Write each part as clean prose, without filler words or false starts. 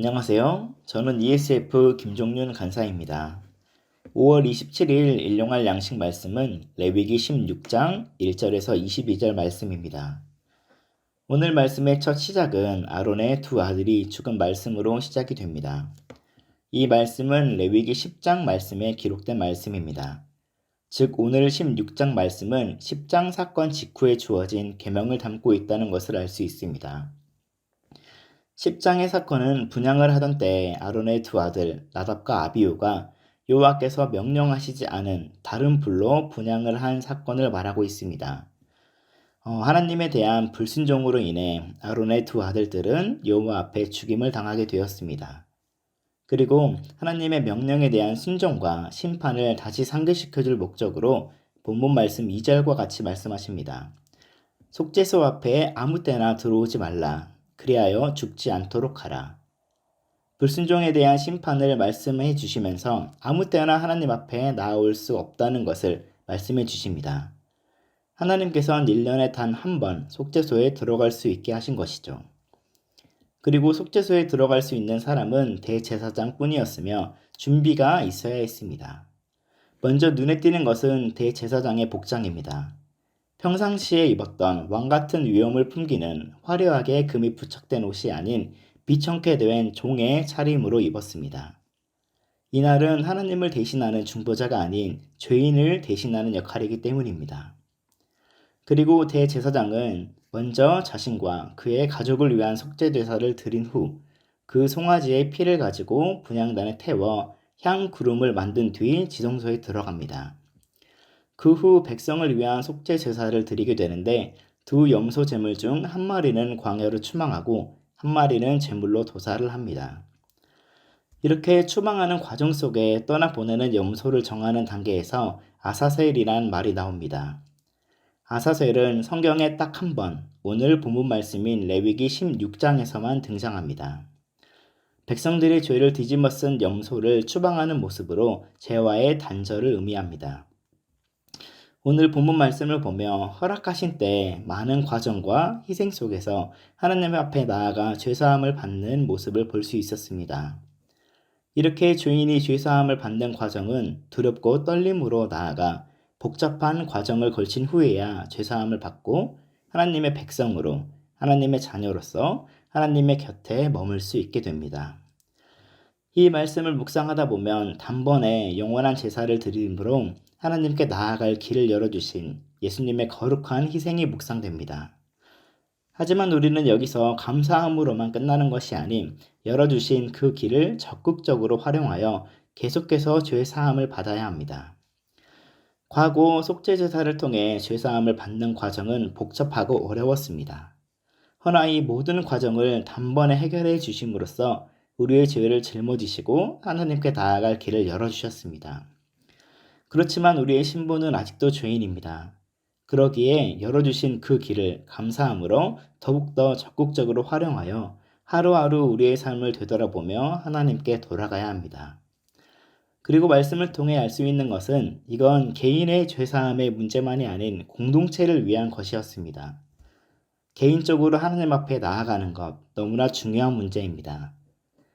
안녕하세요. 저는 ESF 김종윤 간사입니다. 5월 27일 일용할 양식 말씀은 레위기 16장 1절에서 22절 말씀입니다. 오늘 말씀의 첫 시작은 아론의 두 아들이 죽은 말씀으로 시작이 됩니다. 이 말씀은 레위기 10장 말씀에 기록된 말씀입니다. 즉 오늘 16장 말씀은 10장 사건 직후에 주어진 계명을 담고 있다는 것을 알 수 있습니다. 10장의 사건은 분향을 하던 때 아론의 두 아들 나답과 아비후가 여호와께서 명령하시지 않은 다른 불로 분향을 한 사건을 말하고 있습니다. 하나님에 대한 불순종으로 인해 아론의 두 아들들은 여호와 앞에 죽임을 당하게 되었습니다. 그리고 하나님의 명령에 대한 순종과 심판을 다시 상기시켜줄 목적으로 본문 말씀 2절과 같이 말씀하십니다. 속죄소 앞에 아무 때나 들어오지 말라. 그리하여 죽지 않도록 하라. 불순종에 대한 심판을 말씀해 주시면서 아무 때나 하나님 앞에 나올 수 없다는 것을 말씀해 주십니다. 하나님께서는 1년에 단 한 번 속죄소에 들어갈 수 있게 하신 것이죠. 그리고 속죄소에 들어갈 수 있는 사람은 대제사장 뿐이었으며 준비가 있어야 했습니다. 먼저 눈에 띄는 것은 대제사장의 복장입니다. 평상시에 입었던 왕같은 위엄을 풍기는 화려하게 금이 부착된 옷이 아닌 비청케 된 종의 차림으로 입었습니다. 이날은 하나님을 대신하는 중보자가 아닌 죄인을 대신하는 역할이기 때문입니다. 그리고 대제사장은 먼저 자신과 그의 가족을 위한 속죄제사를 드린 후 그 송아지의 피를 가지고 분향단에 태워 향 구름을 만든 뒤 지성소에 들어갑니다. 그 후 백성을 위한 속죄 제사를 드리게 되는데 두 염소 제물 중 한 마리는 광야로 추방하고 한 마리는 제물로 도살을 합니다. 이렇게 추방하는 과정 속에 떠나보내는 염소를 정하는 단계에서 아사셀이란 말이 나옵니다. 아사셀은 성경에 딱 한 번, 오늘 본문 말씀인 레위기 16장에서만 등장합니다. 백성들의 죄를 뒤집어 쓴 염소를 추방하는 모습으로 죄와의 단절을 의미합니다. 오늘 본문 말씀을 보며 허락하신 때 많은 과정과 희생 속에서 하나님 앞에 나아가 죄사함을 받는 모습을 볼 수 있었습니다. 이렇게 죄인이 죄사함을 받는 과정은 두렵고 떨림으로 나아가 복잡한 과정을 걸친 후에야 죄사함을 받고 하나님의 백성으로 하나님의 자녀로서 하나님의 곁에 머물 수 있게 됩니다. 이 말씀을 묵상하다 보면 단번에 영원한 제사를 드림으로 하나님께 나아갈 길을 열어주신 예수님의 거룩한 희생이 묵상됩니다. 하지만 우리는 여기서 감사함으로만 끝나는 것이 아닌 열어주신 그 길을 적극적으로 활용하여 계속해서 죄사함을 받아야 합니다. 과거 속죄제사를 통해 죄사함을 받는 과정은 복잡하고 어려웠습니다. 허나 이 모든 과정을 단번에 해결해 주심으로써 우리의 죄를 짊어지시고 하나님께 나아갈 길을 열어주셨습니다. 그렇지만 우리의 신분은 아직도 죄인입니다. 그러기에 열어주신 그 길을 감사함으로 더욱더 적극적으로 활용하여 하루하루 우리의 삶을 되돌아보며 하나님께 돌아가야 합니다. 그리고 말씀을 통해 알 수 있는 것은 이건 개인의 죄사함의 문제만이 아닌 공동체를 위한 것이었습니다. 개인적으로 하나님 앞에 나아가는 것 너무나 중요한 문제입니다.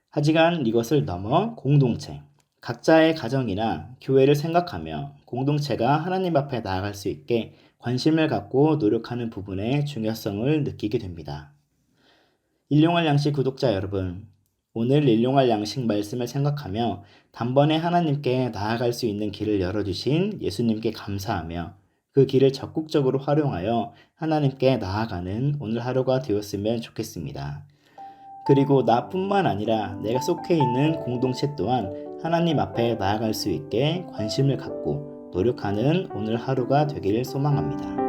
하지만 이것을 넘어 공동체, 각자의 가정이나 교회를 생각하며 공동체가 하나님 앞에 나아갈 수 있게 관심을 갖고 노력하는 부분의 중요성을 느끼게 됩니다. 일용할 양식 구독자 여러분, 오늘 일용할 양식 말씀을 생각하며 단번에 하나님께 나아갈 수 있는 길을 열어주신 예수님께 감사하며 그 길을 적극적으로 활용하여 하나님께 나아가는 오늘 하루가 되었으면 좋겠습니다. 그리고 나뿐만 아니라 내가 속해 있는 공동체 또한 하나님 앞에 나아갈 수 있게 관심을 갖고 노력하는 오늘 하루가 되길 소망합니다.